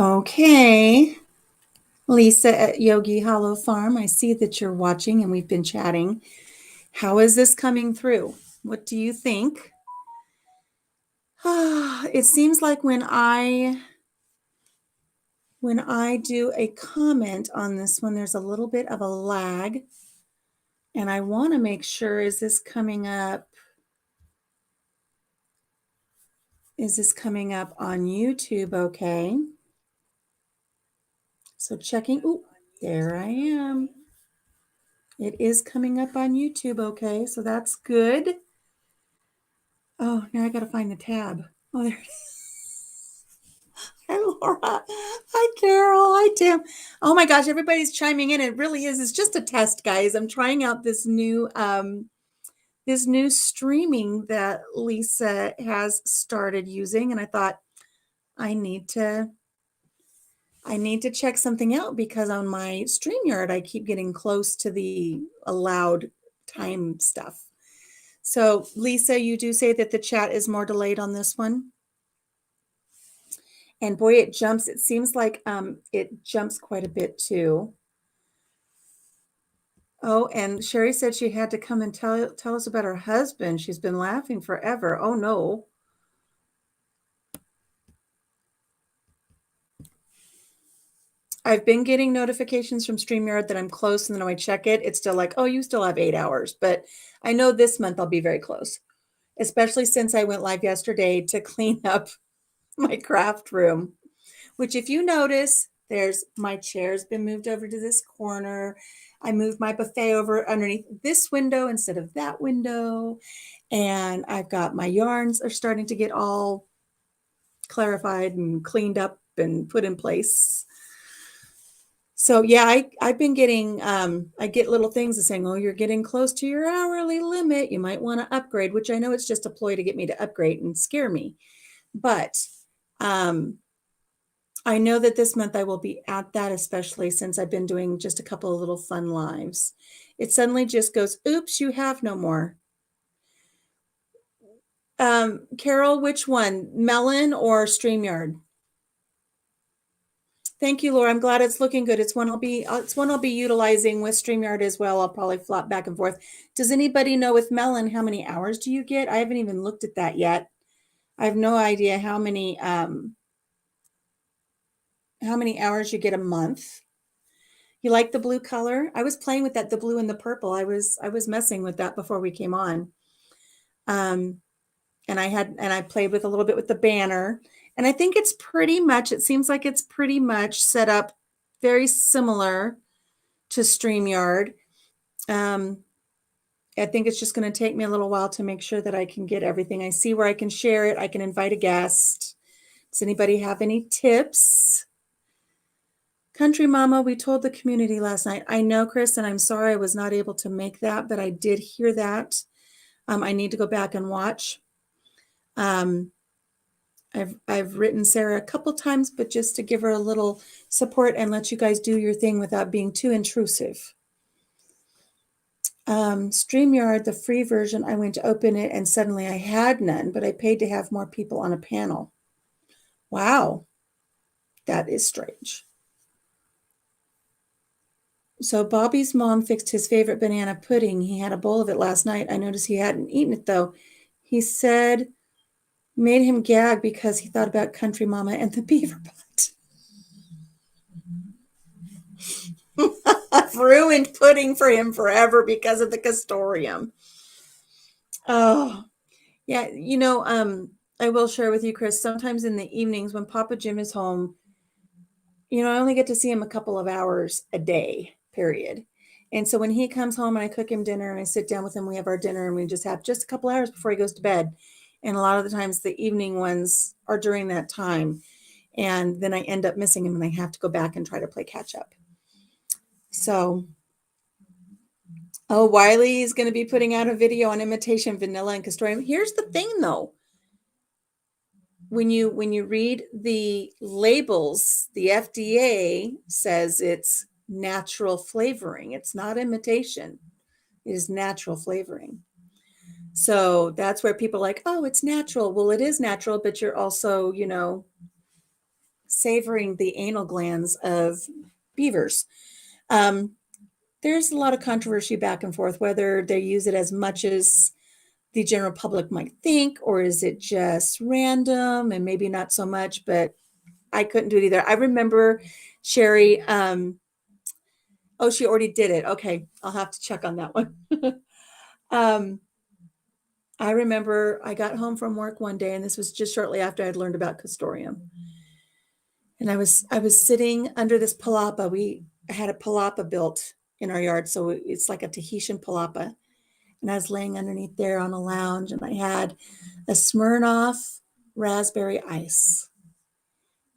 Okay. Lisa at Yogi Hollow Farm, I see that you're watching and we've been chatting. How is this coming through? What do you think? It seems like when I do a comment on this one, there's a little bit of a lag. And I want to make sure, is this coming up? Is this coming up on YouTube? Okay. So checking. Ooh, there I am. It is coming up on YouTube. Okay. So that's good. Oh, now I got to find the tab. Oh, there it is. Hi, Laura. Hi, Carol. Hi, Tim. Oh my gosh, everybody's chiming in. It really is. It's just a test, guys. I'm trying out this new streaming that Lisa has started using, and I thought I need to check something out because on my StreamYard I keep getting close to the allowed time stuff. So, Lisa, you do say that the chat is more delayed on this one? And boy, it jumps. It seems like it jumps quite a bit too. Oh, and Sherry said she had to come and tell us about her husband. She's been laughing forever. Oh no. I've been getting notifications from StreamYard that I'm close, and then when I check it, it's still like, oh, you still have 8 hours. But I know this month I'll be very close, especially since I went live yesterday to clean up my craft room, which if you notice, there's my chair's been moved over to this corner. I moved my buffet over underneath this window instead of that window. And I've got my yarns are starting to get all clarified and cleaned up and put in place. So yeah, I've been getting I get little things saying, oh, you're getting close to your hourly limit. You might want to upgrade, which I know it's just a ploy to get me to upgrade and scare me. But I know that this month I will be at that, especially since I've been doing just a couple of little fun lives. It suddenly just goes, oops, you have no more. Carol, which one? Melon or StreamYard? Thank you, Laura. I'm glad it's looking good. It's one I'll be utilizing with StreamYard as well. I'll probably flop back and forth. Does anybody know with Melon how many hours do you get? I haven't even looked at that yet. I have no idea how many hours you get a month. You like the blue color? I was playing with that, the blue and the purple. I was messing with that before we came on. And I played with a little bit with the banner. And I think it's pretty much, it seems like it's pretty much set up very similar to StreamYard. I think it's just going to take me a little while to make sure that I can get everything. I see where I can share it. I can invite a guest. Does anybody have any tips? Country Mama, we told the community last night. I know, Chris, and I'm sorry I was not able to make that, but I did hear that. I need to go back and watch. I've written Sarah a couple times, but just to give her a little support and let you guys do your thing without being too intrusive. StreamYard, the free version, I went to open it and suddenly I had none, but I paid to have more people on a panel. Wow, that is strange. So Bobby's mom fixed his favorite banana pudding. He had a bowl of it last night. I noticed he hadn't eaten it though. He said made him gag because he thought about Country Mama and the beaver butt. I've ruined pudding for him forever because of the castoreum. Oh, yeah. I will share with you, Chris, sometimes in the evenings when Papa Jim is home, I only get to see him a couple of hours a day, period. And so when he comes home and I cook him dinner and I sit down with him, we have our dinner and we just have just a couple hours before he goes to bed. And a lot of the times the evening ones are during that time. And then I end up missing him and I have to go back and try to play catch up. So, Wiley is going to be putting out a video on imitation vanilla and castoreum. Here's the thing though. When you read the labels, the FDA says it's natural flavoring. It's not imitation. It is natural flavoring. So that's where people are like, oh, it's natural. Well, it is natural, but you're also, savoring the anal glands of beavers. There's a lot of controversy back and forth whether they use it as much as the general public might think, or is it just random and maybe not so much, but I couldn't do it either. I remember Sherry, oh, she already did it. Okay, I'll have to check on that one. I remember I got home from work one day, and this was just shortly after I'd learned about castoreum. And I was sitting under this palapa. We had a palapa built in our yard, so it's like a Tahitian palapa. And I was laying underneath there on a lounge, and I had a Smirnoff raspberry ice.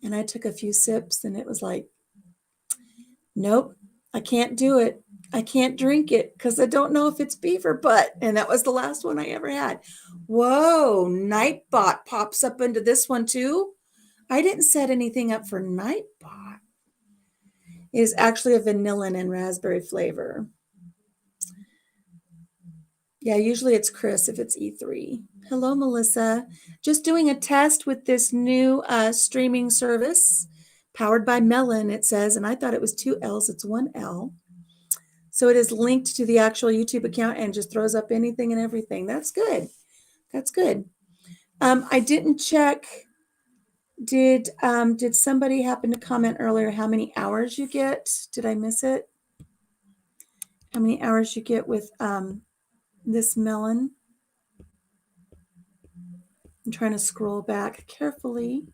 And I took a few sips, and it was like, nope, I can't do it. I can't drink it because I don't know if it's beaver butt. And that was the last one I ever had. Whoa, Nightbot pops up into this one too. I didn't set anything up for Nightbot. It is actually a vanillin and raspberry flavor. Yeah, usually it's Chris if it's E3. Hello, Melissa. Just doing a test with this new streaming service powered by Melon, it says, and I thought it was 2 L's. It's 1 L. So it is linked to the actual YouTube account and just throws up anything and everything. That's good. That's good. I didn't check. Did somebody happen to comment earlier how many hours you get? Did I miss it? How many hours you get with this melon? I'm trying to scroll back carefully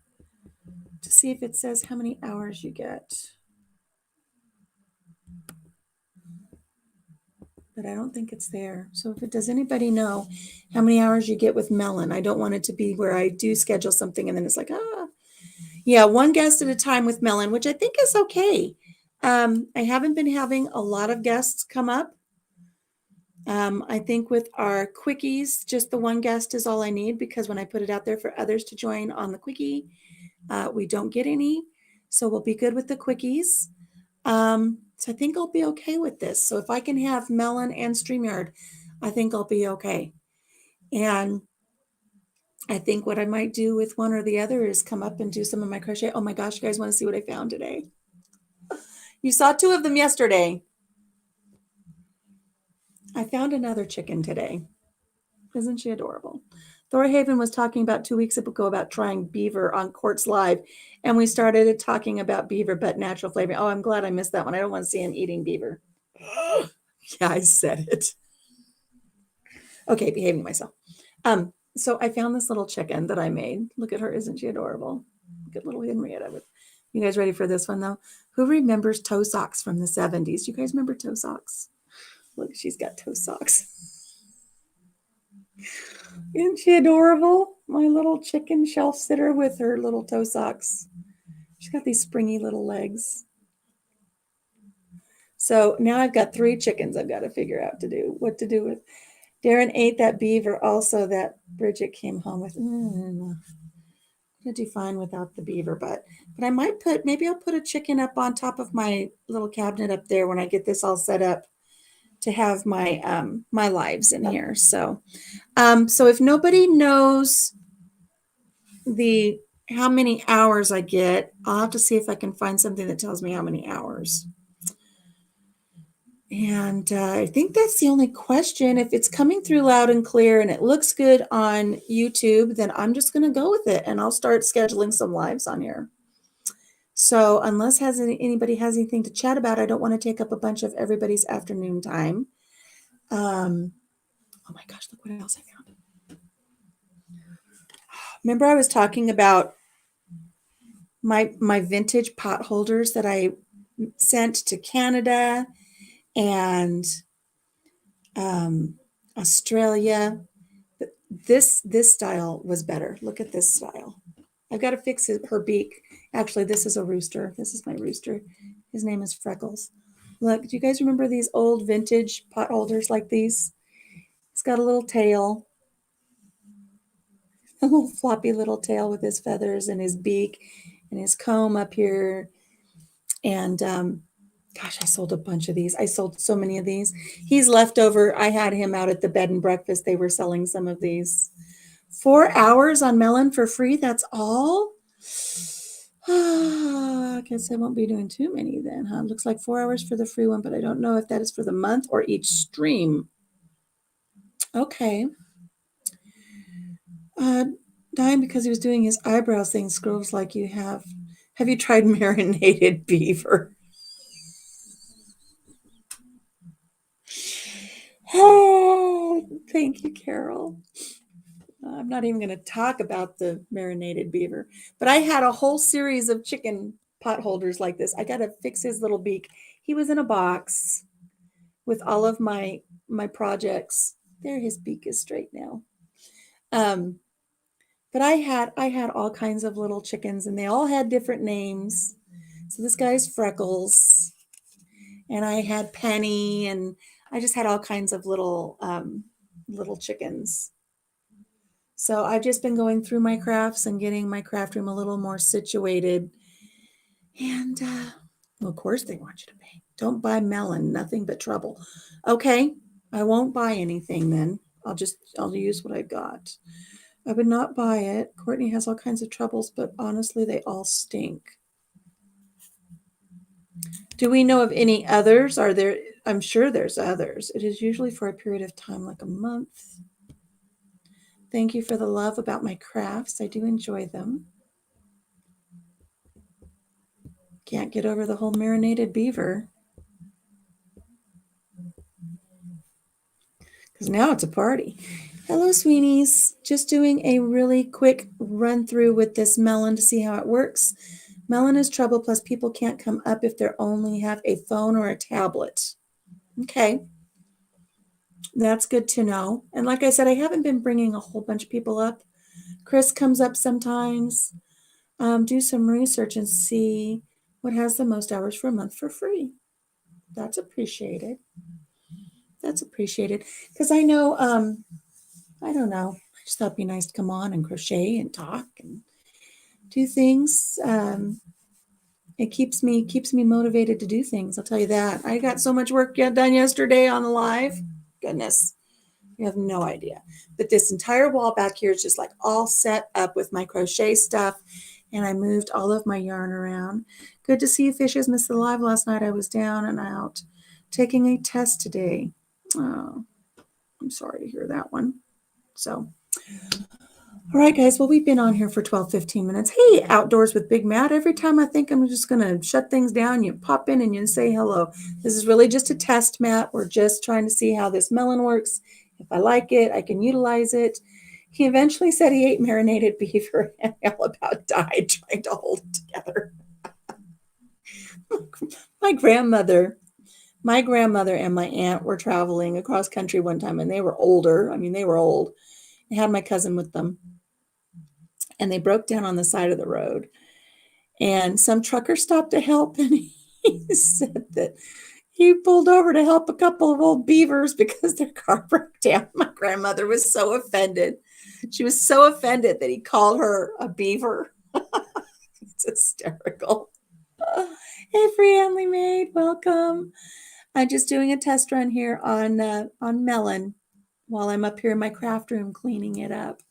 to see if it says how many hours you get. But I don't think it's there. So if it does anybody know how many hours you get with melon, I don't want it to be where I do schedule something and then it's like, yeah, 1 guest at a time with melon, which I think is okay. I haven't been having a lot of guests come up. I think with our quickies, just the 1 guest is all I need because when I put it out there for others to join on the quickie, we don't get any. So we'll be good with the quickies. So I think I'll be okay with this. So if I can have Melon and StreamYard, I think I'll be okay. And I think what I might do with one or the other is come up and do some of my crochet. Oh my gosh, you guys want to see what I found today? You saw 2 of them yesterday. I found another chicken today. Isn't she adorable? Thorhaven was talking about 2 weeks ago about trying beaver on Quartz Live, and we started talking about beaver butt natural flavor. Oh, I'm glad I missed that one. I don't want to see him eating beaver. Yeah, I said it. Okay, behaving myself. So I found this little chicken that I made. Look at her. Isn't she adorable? Look at little Henrietta. You guys ready for this one, though? Who remembers toe socks from the 70s? You guys remember toe socks? Look, she's got toe socks. Isn't she adorable? My little chicken shelf sitter with her little toe socks. She's got these springy little legs. So now I've got 3 chickens I've got to figure out what to do with. Darren ate that beaver also that Bridget came home with. I'm going to do fine without the beaver butt. But I might maybe I'll put a chicken up on top of my little cabinet up there when I get this all set up to have my my lives in here. So so if nobody knows how many hours I get, I'll have to see if I can find something that tells me how many hours. And I think that's the only question. If it's coming through loud and clear and it looks good on YouTube, then I'm just going to go with it and I'll start scheduling some lives on here. So unless anybody has anything to chat about, I don't want to take up a bunch of everybody's afternoon time. Oh my gosh, look what else I found. Remember I was talking about my vintage pot holders that I sent to Canada and Australia. This style was better. Look at this style. I've got to fix her beak. Actually, this is a rooster. This is my rooster. His name is Freckles. Look, do you guys remember these old vintage pot holders like these? It's got a little tail, a little floppy little tail with his feathers and his beak and his comb up here. And gosh, I sold a bunch of these. I sold so many of these. He's left over. I had him out at the bed and breakfast. They were selling some of these. 4 hours on Melon for free. That's all? I guess I won't be doing too many then, huh? Looks like 4 hours for the free one, but I don't know if that is for the month or each stream. Okay. Dying because he was doing his eyebrows thing. Scrolls like you have. Have you tried marinated beaver? Oh, thank you, Carol. I'm not even going to talk about the marinated beaver, but I had a whole series of chicken pot holders like this. I got to fix his little beak. He was in a box with all of my projects. There, his beak is straight now. But I had all kinds of little chickens, and they all had different names. So this guy's Freckles, and I had Penny, and I just had all kinds of little chickens. So I've just been going through my crafts and getting my craft room a little more situated. And well, of course they want you to pay. Don't buy melon, nothing but trouble. Okay, I won't buy anything then. I'll use what I've got. I would not buy it. Courtney has all kinds of troubles, but honestly, they all stink. Do we know of any others? Are there? I'm sure there's others. It is usually for a period of time, like a month. Thank you for the love about my crafts. I do enjoy them. Can't get over the whole marinated beaver. Because now it's a party. Hello, Sweenies. Just doing a really quick run through with this melon to see how it works. Melon is trouble, plus people can't come up if they only have a phone or a tablet. Okay. That's good to know. And like I said, I haven't been bringing a whole bunch of people up. Chris comes up sometimes. Do some research and see what has the most hours for a month for free. That's appreciated. That's appreciated. Because I know, I don't know. I just thought it'd be nice to come on and crochet and talk and do things. It keeps me motivated to do things. I'll tell you that. I got so much work done yesterday on the live. Goodness, you have no idea. But this entire wall back here is just like all set up with my crochet stuff. And I moved all of my yarn around. Good to see you, fishes. Missed the live last night. I was down and out taking a test today. Oh, I'm sorry to hear that one. So, all right, guys. Well, we've been on here for 12, 15 minutes. Hey, Outdoors with Big Matt. Every time I think I'm just going to shut things down, you pop in and you say hello. This is really just a test, Matt. We're just trying to see how this melon works. If I like it, I can utilize it. He eventually said he ate marinated beaver and all about died trying to hold it together. my grandmother and my aunt were traveling across country one time, and they were older. I mean, they were old. They had my cousin with them, and they broke down on the side of the road. And some trucker stopped to help, and he said that he pulled over to help a couple of old beavers because their car broke down. My grandmother was so offended. She was so offended that he called her a beaver. It's hysterical. Hey, Friendly Maid, welcome. I'm just doing a test run here on melon while I'm up here in my craft room cleaning it up.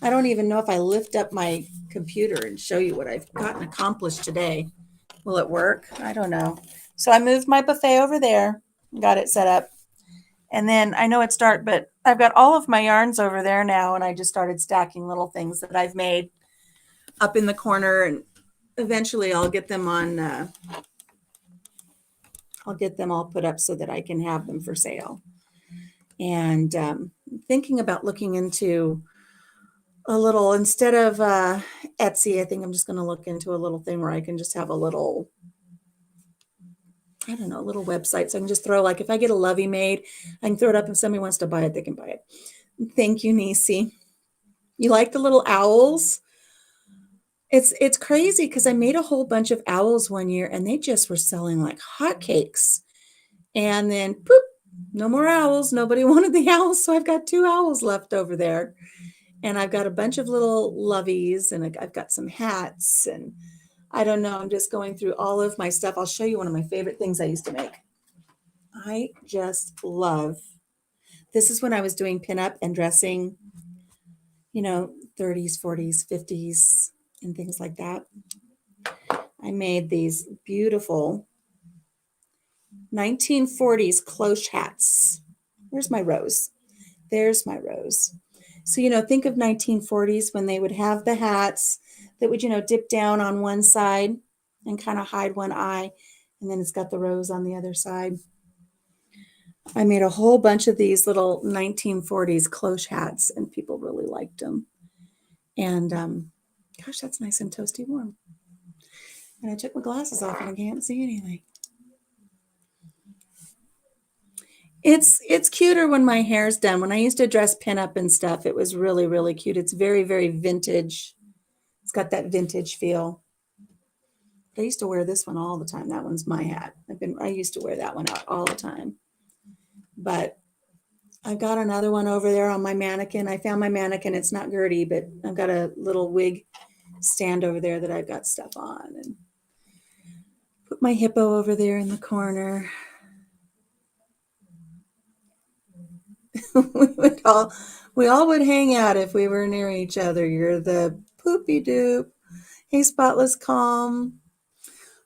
I don't even know if I lift up my computer and show you what I've gotten accomplished today. Will it work? I don't know. So I moved my buffet over there, got it set up. And then I know it's dark, but I've got all of my yarns over there now, and I just started stacking little things that I've made up in the corner, and eventually I'll get them on I'll get them all put up so that I can have them for sale. And thinking about looking into a little, instead of Etsy, I think I'm just going to look into a little thing where I can just have a little, I don't know, a little website. So I can just throw, like, if I get a Lovey made, I can throw it up. If somebody wants to buy it, they can buy it. Thank you, Nisi. You like the little owls? It's crazy because I made a whole bunch of owls one year, and they just were selling like hotcakes. And then, poop, no more owls. Nobody wanted the owls, so I've got 2 owls left over there. And I've got a bunch of little loveys, and I've got some hats, and I don't know. I'm just going through all of my stuff. I'll show you one of my favorite things I used to make. I just love, this is when I was doing pinup and dressing, 30s, 40s, 50s, and things like that. I made these beautiful 1940s cloche hats. Where's my rose? There's my rose. So, think of 1940s when they would have the hats that would, dip down on one side and kind of hide one eye. And then it's got the rose on the other side. I made a whole bunch of these little 1940s cloche hats, and people really liked them. And gosh, that's nice and toasty warm. And I took my glasses off and I can't see anything. It's cuter when my hair's done. When I used to dress pinup and stuff, it was really, really cute. It's very, very vintage. It's got that vintage feel. I used to wear this one all the time. That one's my hat. I used to wear that one out all the time. But I've got another one over there on my mannequin. I found my mannequin. It's not Gertie, but I've got a little wig stand over there that I've got stuff on. And put my hippo over there in the corner. we all would hang out if we were near each other. You're the poopy doop. Hey, spotless calm.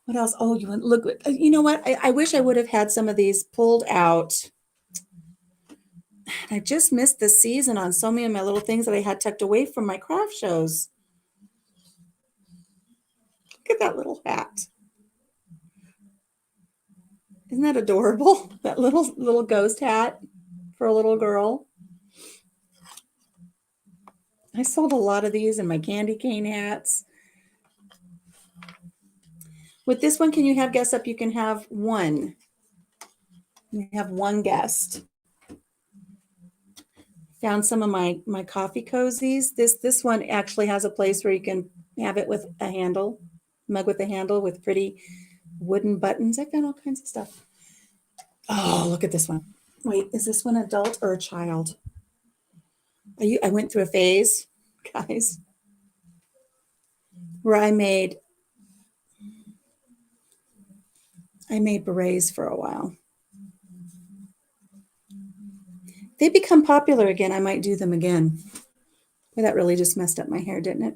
What else? Oh, look. You know what? I wish I would have had some of these pulled out. I just missed the season on so many of my little things that I had tucked away from my craft shows. Look at that little hat. Isn't that adorable? That little ghost hat for a little girl. I sold a lot of these in my candy cane hats. With this one, can you have guests up? You can have one. You have one guest. Found some of my coffee cozies. This one actually has a place where you can have it with a handle, mug with a handle with pretty wooden buttons. I found all kinds of stuff. Oh, look at this one. Wait, is this one adult or a child? I went through a phase, guys, where I made berets for a while. They become popular again. I might do them again. Well, that really just messed up my hair, didn't it?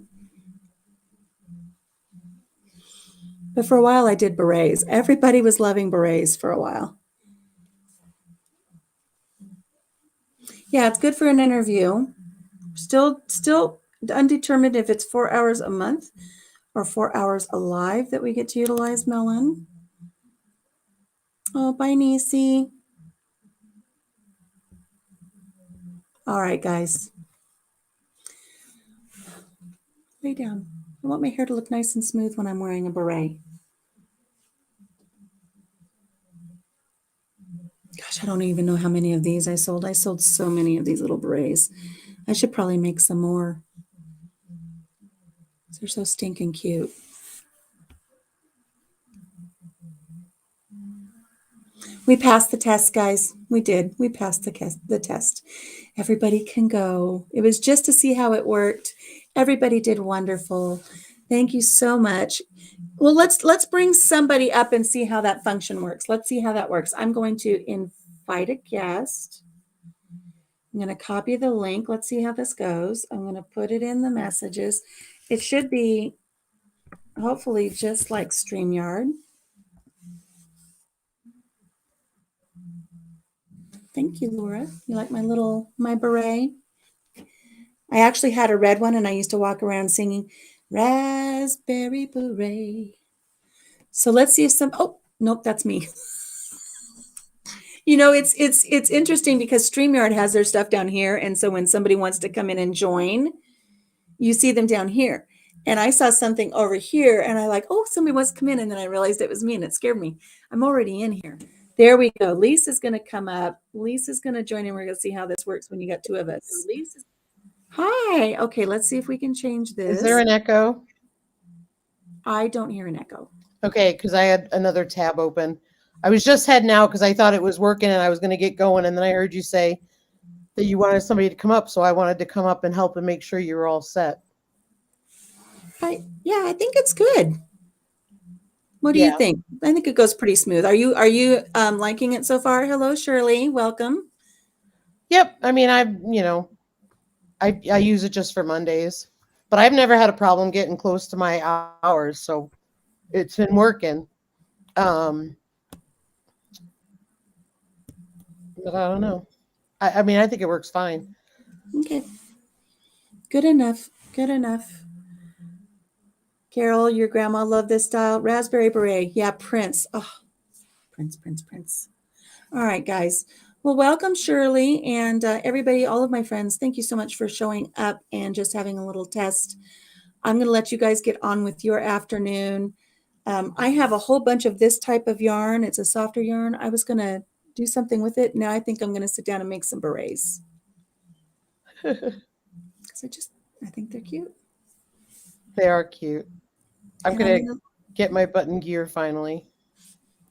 But for a while, I did berets. Everybody was loving berets for a while. Yeah, it's good for an interview. Still undetermined if it's 4 hours a month or 4 hours alive that we get to utilize Melon. Oh, bye, Niecy. All right, guys. Lay down. I want my hair to look nice and smooth when I'm wearing a beret. Gosh, I don't even know how many of these I sold. I sold so many of these little berets. I should probably make some more. They're so stinking cute. We passed the test, guys. We did. We passed the test. Everybody can go. It was just to see how it worked. Everybody did wonderful. Thank you so much. Well, let's bring somebody up and see how that function works. Let's see how that works. I'm going to invite a guest. I'm going to copy the link. Let's see how this goes. I'm going to put it in the messages. It should be hopefully just like StreamYard. Thank you, Laura. You like my beret? I actually had a red one, and I used to walk around singing Raspberry Beret. So let's see if oh, nope, that's me. It's interesting because StreamYard has their stuff down here, and so when somebody wants to come in and join, you see them down here. And I saw something over here, and I like, oh, somebody wants to come in, and then I realized it was me, and it scared me. I'm already in here. There we go. Lisa's going to come up. Lisa's going to join in. We're going to see how this works when you got two of us. Hi. Okay, let's see if we can change this. Is there an echo? I don't hear an echo. Okay, because I had another tab open. I was just heading out because I thought it was working and I was going to get going. And then I heard you say that you wanted somebody to come up. So I wanted to come up and help and make sure you were all set. Yeah, I think it's good. What do you think? I think it goes pretty smooth. Are you liking it so far? Hello, Shirley. Welcome. Yep. I mean, I use it just for Mondays, but I've never had a problem getting close to my hours. So It's been working. But I don't know. I mean, I think it works fine. Okay. Good enough. Good enough. Carol, your grandma loved this style. Raspberry beret. Yeah, Prince. Oh, Prince, Prince, Prince. All right, guys. Well, welcome, Shirley, and everybody, all of my friends. Thank you so much for showing up and just having a little test. I'm going to let you guys get on with your afternoon. I have a whole bunch of this type of yarn. It's a softer yarn. I was going to do something with it. Now I think I'm going to sit down and make some berets. Because I think they're cute. They are cute. I'm And going to get my button gear finally.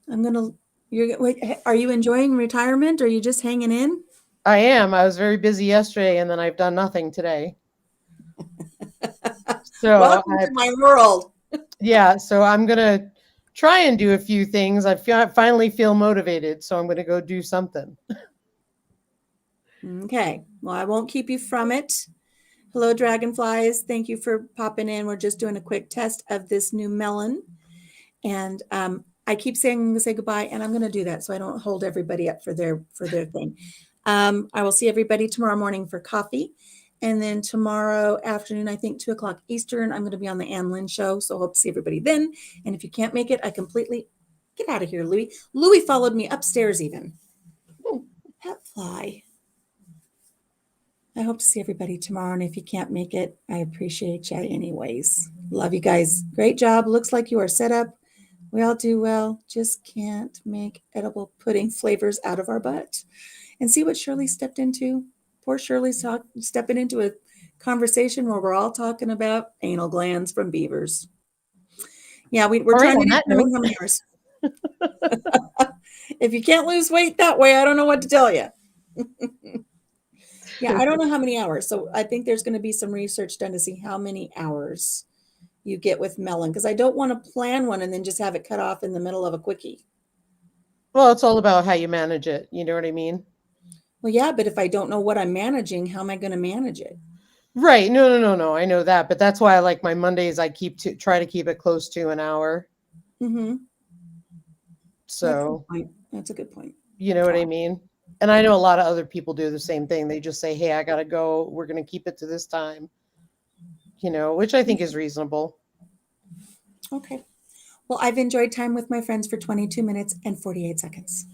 Wait, are you enjoying retirement? Or are you just hanging in? I am. I was very busy yesterday, and then I've done nothing today. So Welcome to my world. Yeah, so I'm gonna try and do a few things. I finally feel motivated, so I'm gonna go do something. Okay. Well, I won't keep you from it. Hello, dragonflies. Thank you for popping in. We're just doing a quick test of this new melon. And I keep saying I'm going to say goodbye, and I'm going to do that so I don't hold everybody up for their thing. I will see everybody tomorrow morning for coffee. And then tomorrow afternoon, I think 2:00 Eastern, I'm going to be on the Ann Lynn show. So hope to see everybody then. And if you can't make it, I completely get out of here, Louie. Louie followed me upstairs even. Oh, pet fly. I hope to see everybody tomorrow. And if you can't make it, I appreciate you anyways. Love you guys. Great job. Looks like you are set up. We all do well. Just can't make edible pudding flavors out of our butt. And see what Shirley stepped into? Poor Shirley's stepping into a conversation where we're all talking about anal glands from beavers. Yeah, we're trying to determine how many hours. If you can't lose weight that way, I don't know what to tell you. Yeah, I don't know how many hours. So I think there's going to be some research done to see how many hours you get with melon, because I don't want to plan one and then just have it cut off in the middle of a quickie. Well, it's all about how you manage it. You know what I mean? Well, yeah, but if I don't know what I'm managing, how am I going to manage it? Right. No. I know that, but that's why I like my Mondays. I try to keep it close to an hour. Mm-hmm. So that's a good point. You know what I mean? And I know a lot of other people do the same thing. They just say, hey, I got to go. We're going to keep it to this time, which I think is reasonable. Okay. Well, I've enjoyed time with my friends for 22 minutes and 48 seconds.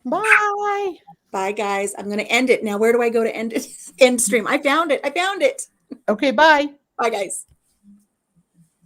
Bye. Bye, guys. I'm going to end it. Now, where do I go to end it? End stream. I found it. Okay, bye. Bye, guys.